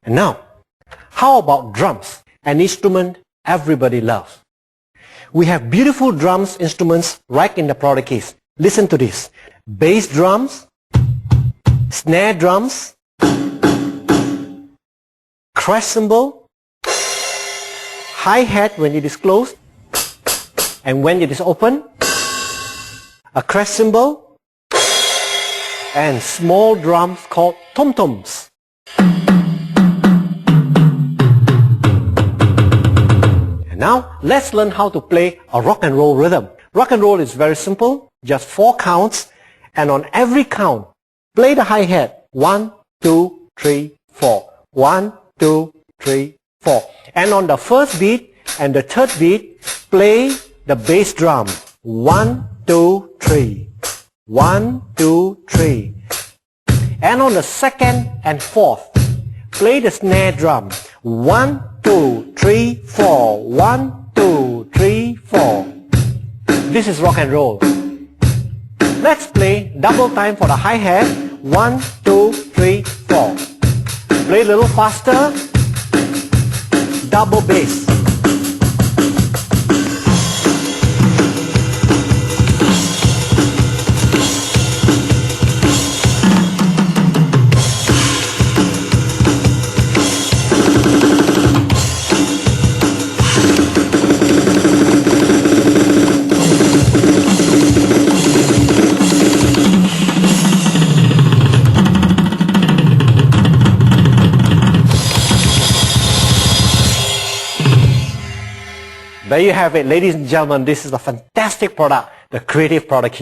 And now, how about drums? An instrument everybody loves. We have beautiful drums instruments right in the product case. Listen to this. Bass drums, snare drums, crash cymbal, hi-hat when it is closed, and when it is open, a crash cymbal, and small drums called tom-toms. And now, let's learn how to play a rock and roll rhythm. Rock and roll is very simple, just 4 counts, and on every count, play the hi-hat. 1, 2, 3, 4. 1, 2, 3, 4. And on the first beat and the third beat, play the bass drum. 1, 2, 3. 1, 2, 3. And on the second and fourth, play the snare drum. 1, 2, 3, 4. 1, 2, 3, 4. This is rock and roll. Let's play double time for the hi-hat. 1, 2, 3, 4. Play a little faster. Double bass. There you have it, ladies and gentlemen. This is a fantastic product, the Creative Product Key.